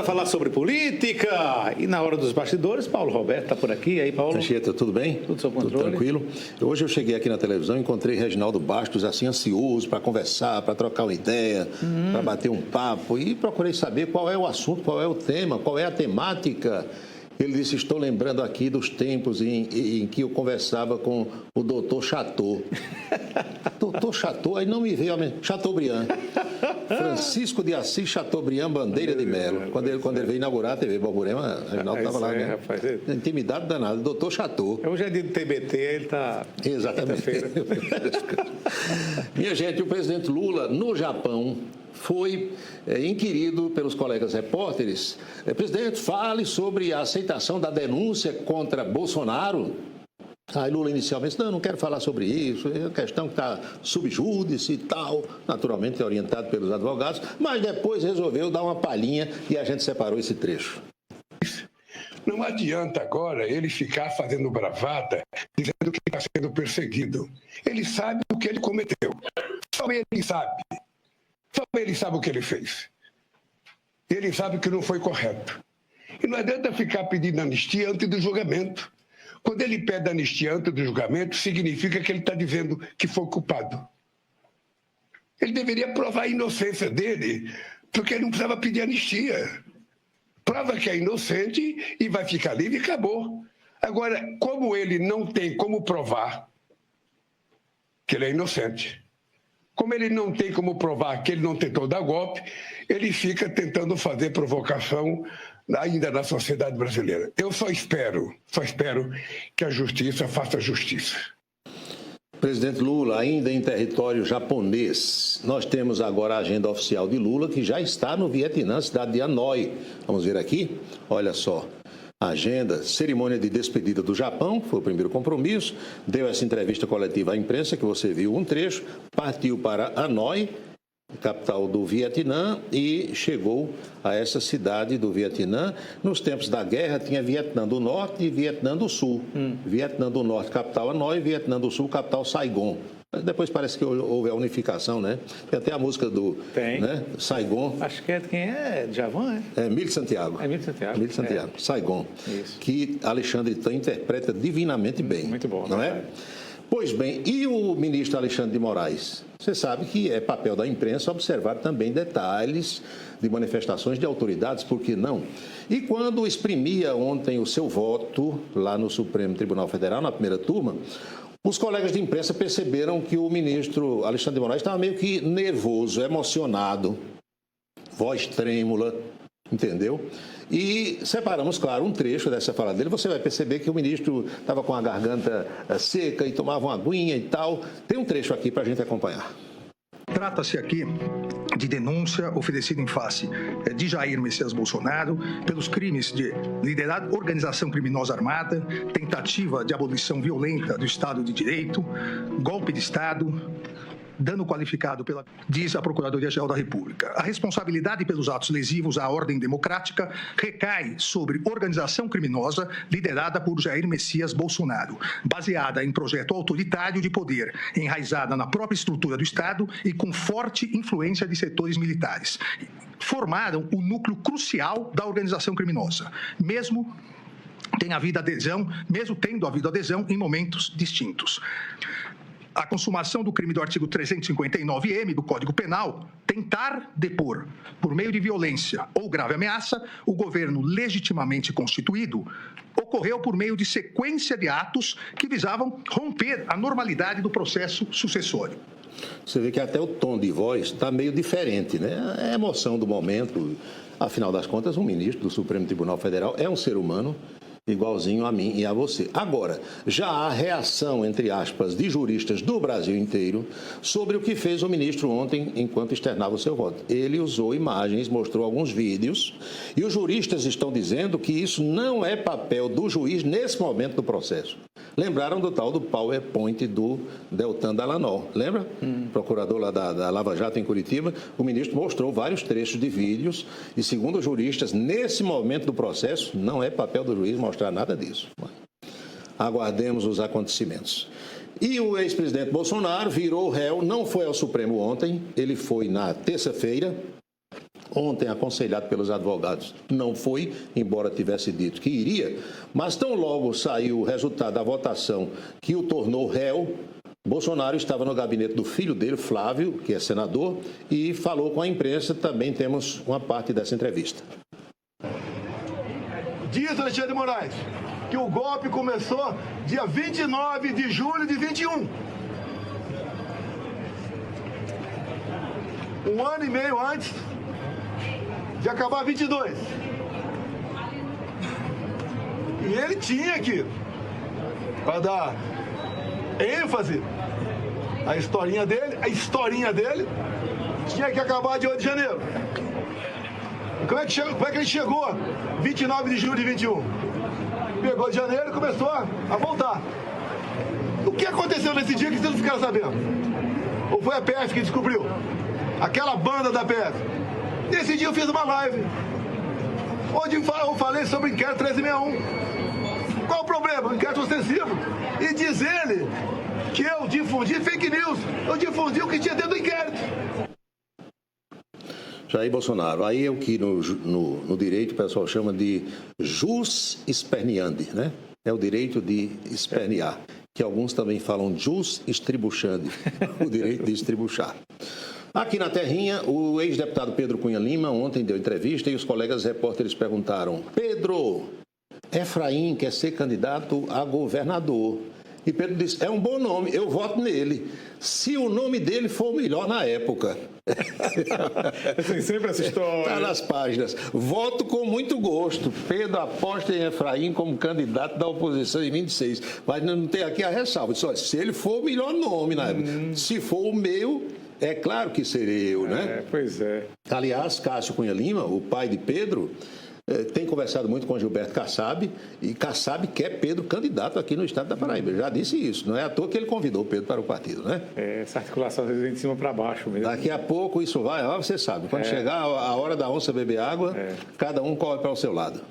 falar sobre política. E na hora dos bastidores, Paulo Roberto está por aqui. E aí, Paulo? Anchieta, tudo bem? Tudo sob controle? Tudo tranquilo. Hoje eu cheguei aqui na televisão e encontrei Reginaldo Bastos, assim, ansioso para conversar, para trocar uma ideia, para bater um papo. E procurei saber qual é o assunto, qual é o tema, qual é a temática. Ele disse, estou lembrando aqui dos tempos em que eu conversava com o doutor Chateau. Doutor Chateau, aí não me veio, Chateaubriand. Francisco de Assis Chateaubriand Bandeira de Melo. Quando ele veio inaugurar a TV Borborema, o Reginaldo estava lá, né? Rapaz, Intimidade danada, doutor Chateau. Hoje é dia do TBT, ele está... Exatamente. Minha gente, o presidente Lula, no Japão, foi inquirido pelos colegas repórteres. Presidente, fale sobre a aceitação da denúncia contra Bolsonaro. Aí Lula inicialmente disse, não quero falar sobre isso, é uma questão que está subjúdice e tal, naturalmente orientado pelos advogados, mas depois resolveu dar uma palhinha e a gente separou esse trecho. Não adianta agora ele ficar fazendo bravata, dizendo que está sendo perseguido. Ele sabe o que ele cometeu. Só ele sabe. Só ele sabe o que ele fez. Ele sabe que não foi correto. E não adianta ficar pedindo anistia antes do julgamento. Quando ele pede anistia antes do julgamento, significa que ele está dizendo que foi culpado. Ele deveria provar a inocência dele, porque ele não precisava pedir anistia. Prova que é inocente e vai ficar livre e acabou. Agora, como ele não tem como provar que ele é inocente, como ele não tem como provar que ele não tentou dar golpe, ele fica tentando fazer provocação ainda na sociedade brasileira. Eu só espero que a justiça faça justiça. Presidente Lula, ainda em território japonês, nós temos agora a agenda oficial de Lula, que já está no Vietnã, cidade de Hanoi. Vamos ver aqui? Olha só. Agenda, cerimônia de despedida do Japão, foi o primeiro compromisso, deu essa entrevista coletiva à imprensa, que você viu um trecho, partiu para Hanoi, capital do Vietnã, e chegou a essa cidade do Vietnã. Nos tempos da guerra tinha Vietnã do Norte e Vietnã do Sul. Vietnã do Norte, capital Hanoi, Vietnã do Sul, capital Saigon. Depois parece que houve a unificação, né? Tem até a música do né? Saigon. Acho que é de quem é? Djavan, é? É Emílio Santiago. É Emílio Santiago. Emílio Santiago, Saigon. Isso. Que Alexandre Tan interpreta divinamente bem. Muito bom, não né? é? Pois bem, e o ministro Alexandre de Moraes? Você sabe que é papel da imprensa observar também detalhes de manifestações de autoridades, por que não? E quando exprimia ontem o seu voto lá no Supremo Tribunal Federal, na primeira turma, os colegas de imprensa perceberam que o ministro Alexandre de Moraes estava meio que nervoso, emocionado, voz trêmula, entendeu? E separamos, claro, um trecho dessa fala dele. Você vai perceber que o ministro estava com a garganta seca e tomava uma aguinha e tal. Tem um trecho aqui para a gente acompanhar. Trata-se aqui de denúncia oferecida em face de Jair Messias Bolsonaro pelos crimes de liderar organização criminosa armada, tentativa de abolição violenta do Estado de Direito, golpe de Estado, dano qualificado diz a Procuradoria-Geral da República. A responsabilidade pelos atos lesivos à ordem democrática recai sobre organização criminosa liderada por Jair Messias Bolsonaro, baseada em projeto autoritário de poder, enraizada na própria estrutura do Estado e com forte influência de setores militares. Formaram o núcleo crucial da organização criminosa, mesmo tendo havido adesão em momentos distintos. A consumação do crime do artigo 359-M do Código Penal, tentar depor, por meio de violência ou grave ameaça, o governo legitimamente constituído, ocorreu por meio de sequência de atos que visavam romper a normalidade do processo sucessório. Você vê que até o tom de voz está meio diferente, né? É a emoção do momento. Afinal das contas, um ministro do Supremo Tribunal Federal é um ser humano igualzinho a mim e a você. Agora, já há reação, entre aspas, de juristas do Brasil inteiro sobre o que fez o ministro ontem enquanto externava o seu voto. Ele usou imagens, mostrou alguns vídeos e os juristas estão dizendo que isso não é papel do juiz nesse momento do processo. Lembraram do tal do PowerPoint do Deltan Dallagnol, lembra? Procurador lá da Lava Jato em Curitiba. O ministro mostrou vários trechos de vídeos e, segundo os juristas, nesse momento do processo, não é papel do juiz mostrar nada disso. Aguardemos os acontecimentos. E o ex-presidente Bolsonaro virou réu, não foi ao Supremo ontem, ele foi na terça-feira, ontem aconselhado pelos advogados. Não foi, embora tivesse dito que iria, mas tão logo saiu o resultado da votação que o tornou réu, Bolsonaro estava no gabinete do filho dele, Flávio, que é senador, e falou com a imprensa. Também temos uma parte dessa entrevista. Diz Alexandre de Moraes que o golpe começou dia 29 de julho de 21. Um ano e meio antes de acabar 22. E ele tinha que, para dar ênfase à historinha dele, tinha que acabar de 8 de janeiro. E como é que ele chegou 29 de julho de 21? Pegou de janeiro e começou a voltar. O que aconteceu nesse dia que vocês não ficaram sabendo? Ou foi a PF que descobriu? Aquela banda da PF. Nesse dia eu fiz uma live onde eu falei sobre o inquérito 1361. Qual o problema? O inquérito ostensivo. E diz ele que eu difundi fake news. Eu difundi o que tinha dentro do inquérito. Jair Bolsonaro, aí é o que no direito o pessoal chama de jus esperneandi, né? É o direito de espernear, que alguns também falam jus estribuchandi, o direito de estribuchar. Aqui na terrinha, o ex-deputado Pedro Cunha Lima ontem deu entrevista e os colegas repórteres perguntaram: Pedro, Efraim quer ser candidato a governador. E Pedro disse: é um bom nome, eu voto nele, se o nome dele for o melhor na época. Tem sempre essa história. Está nas páginas. Voto com muito gosto. Pedro aposta em Efraim como candidato da oposição em 26. Mas não tem aqui a ressalva. Só, se ele for o melhor nome na época. Se for o meu, é claro que serei eu, né? Pois é. Aliás, Cássio Cunha Lima, o pai de Pedro, tem conversado muito com Gilberto Kassab, e Kassab quer Pedro candidato aqui no estado da Paraíba. Eu já disse isso, não é à toa que ele convidou o Pedro para o partido, né? Essa articulação às vezes vem de cima para baixo mesmo. Daqui a pouco isso vai, você sabe, quando chegar a hora da onça beber água, cada um corre para o seu lado.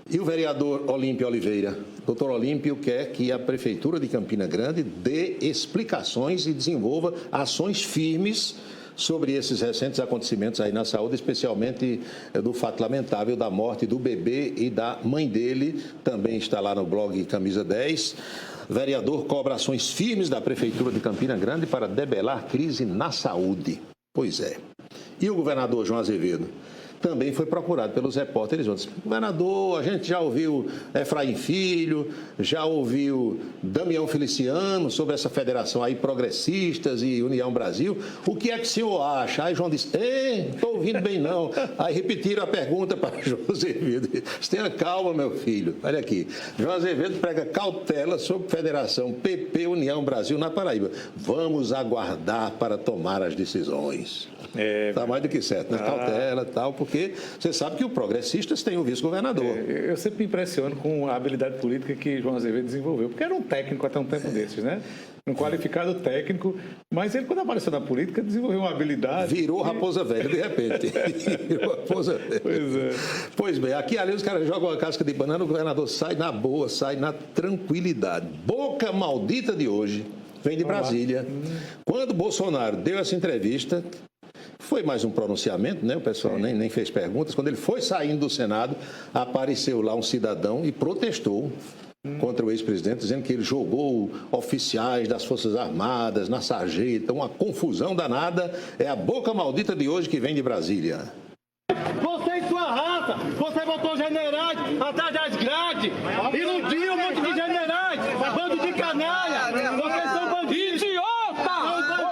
E o vereador Olímpio Oliveira, doutor Olímpio, quer que a Prefeitura de Campina Grande dê explicações e desenvolva ações firmes sobre esses recentes acontecimentos aí na saúde, especialmente do fato lamentável da morte do bebê e da mãe dele. Também está lá no blog Camisa 10. Vereador cobra ações firmes da Prefeitura de Campina Grande para debelar crise na saúde. Pois é. E o governador João Azevedo também foi procurado pelos repórteres ontem. Governador, a gente já ouviu Efraim Filho, já ouviu Damião Feliciano sobre essa federação aí, Progressistas e União Brasil. O que é que o senhor acha? Aí João disse: não estou ouvindo bem não. Aí repetiram a pergunta para João Azevedo. Tenha calma, meu filho. Olha aqui. João Azevedo prega cautela sobre Federação PP União Brasil na Paraíba. Vamos aguardar para tomar as decisões. Está mais do que certo, né? Cautela e tal, porque você sabe que o Progressistas tem um vice-governador. Eu sempre me impressiono com a habilidade política que João Azevedo desenvolveu, porque era um técnico até um tempo desses, né? Um qualificado técnico, mas ele, quando apareceu na política, desenvolveu uma habilidade. Virou raposa velha, de repente. Virou raposa velha. Pois é. Pois bem, aqui ali os caras jogam a casca de banana, o governador sai na boa, sai na tranquilidade. Boca maldita de hoje vem de Brasília. Quando Bolsonaro deu essa entrevista, foi mais um pronunciamento, né? O pessoal nem fez perguntas. Quando ele foi saindo do Senado, apareceu lá um cidadão e protestou contra o ex-presidente, dizendo que ele jogou oficiais das Forças Armadas na sarjeta, uma confusão danada. É a boca maldita de hoje que vem de Brasília. Você e sua raça, você botou generais atrás das grades, iludiu um monte de generais, bando de canalha, vocês são bandidos. Idiota!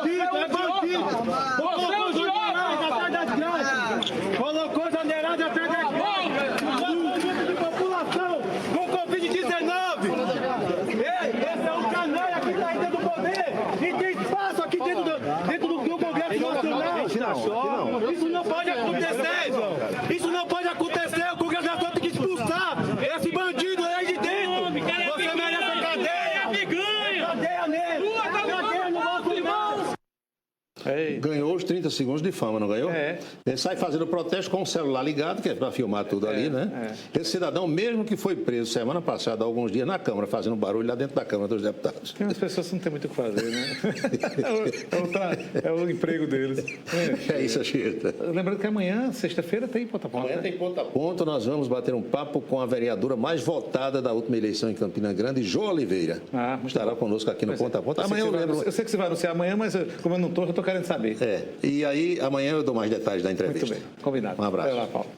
Você é generais atrás das grades, colocou generais atrás das grades, um de população com Covid-19. Esse é um canalha que está aí dentro do poder e tem espaço aqui dentro do Congresso Nacional. Isso não pode acontecer. Isso não pode acontecer. O Congresso Nacional tem que expulsar Ganhou os 30 segundos de fama, não ganhou? Ele sai fazendo protesto com o celular ligado, que é para filmar tudo ali, né? Esse cidadão, mesmo que foi preso semana passada, alguns dias na Câmara, fazendo barulho lá dentro da Câmara dos Deputados. As pessoas não têm muito o que fazer, né? É o emprego deles. É isso, Anchieta. Lembrando que amanhã, sexta-feira, tem ponto a ponto. Amanhã tem ponto a ponto, nós vamos bater um papo com a vereadora mais votada da última eleição em Campina Grande, Jo Oliveira. Estará conosco aqui no ponto a ponto. Amanhã eu lembro. Eu sei que você vai anunciar amanhã, mas como eu não estou, eu estou querendo saber. E aí, amanhã eu dou mais detalhes da entrevista. Muito bem, combinado. Um abraço. Vai lá, Paulo.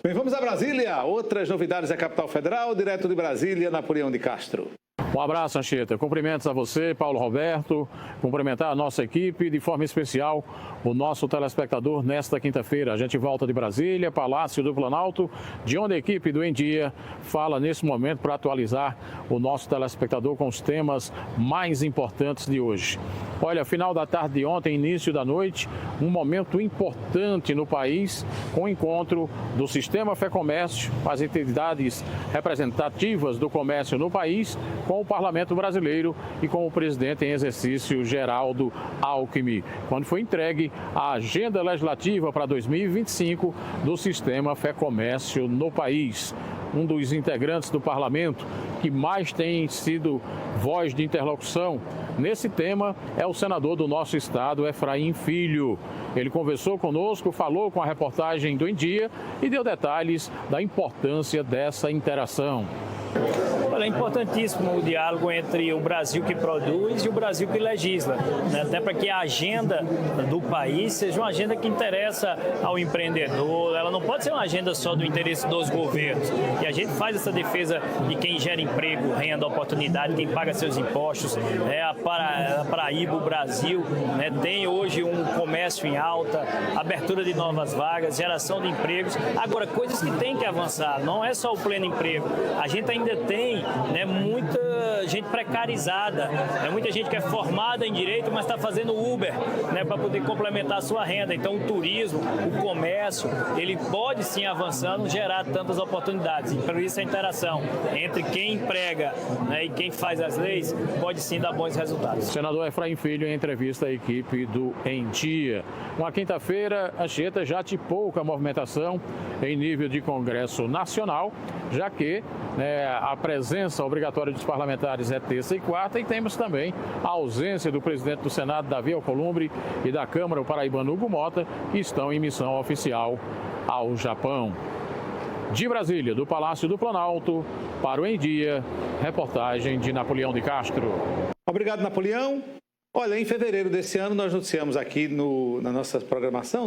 Bem, vamos a Brasília. Outras novidades da capital federal, direto de Brasília, Napoleão de Castro. Um abraço, Anchieta. Cumprimentos a você, Paulo Roberto. Cumprimentar a nossa equipe, de forma especial o nosso telespectador nesta quinta-feira. A gente volta de Brasília, Palácio do Planalto, de onde a equipe do Em Dia fala nesse momento para atualizar o nosso telespectador com os temas mais importantes de hoje. Olha, final da tarde de ontem, início da noite, um momento importante no país com o encontro do Sistema Fé Comércio, as entidades representativas do comércio no país, com o Parlamento Brasileiro e com o presidente em exercício, Geraldo Alckmin, quando foi entregue a agenda legislativa para 2025 do Sistema Fé Comércio no país. Um dos integrantes do parlamento que mais tem sido voz de interlocução nesse tema é o senador do nosso estado, Efraim Filho. Ele conversou conosco, falou com a reportagem do Em Dia e deu detalhes da importância dessa interação. Olha, é importantíssimo o diálogo entre o Brasil que produz e o Brasil que legisla, né? Até para que a agenda do país seja uma agenda que interessa ao empreendedor, ela não pode ser uma agenda só do interesse dos governos. E a gente faz essa defesa de quem gera emprego, renda, oportunidade, quem paga seus impostos. A Paraíba, o Brasil, né, tem hoje um comércio em alta, abertura de novas vagas, geração de empregos. Agora, coisas que tem que avançar, não é só o pleno emprego. A gente ainda tem, né, muita gente precarizada, muita gente que é formada em direito, mas está fazendo Uber, né, para poder complementar a sua renda. Então o turismo, o comércio, ele pode sim avançando, gerar tantas oportunidades. E por isso a interação entre quem emprega, né, e quem faz as leis pode sim dar bons resultados. Senador Efraim Filho em entrevista à equipe do Em Dia. Uma quinta-feira, a Anchieta já tipou com a movimentação em nível de Congresso Nacional, já que a presença obrigatória dos parlamentares é terça e quarta, e temos também a ausência do presidente do Senado, Davi Alcolumbre, e da Câmara, o paraibano Hugo Mota, que estão em missão oficial ao Japão. De Brasília, do Palácio do Planalto, para o Em Dia, reportagem de Napoleão de Castro. Obrigado, Napoleão. Olha, em fevereiro desse ano nós noticiamos aqui na nossa programação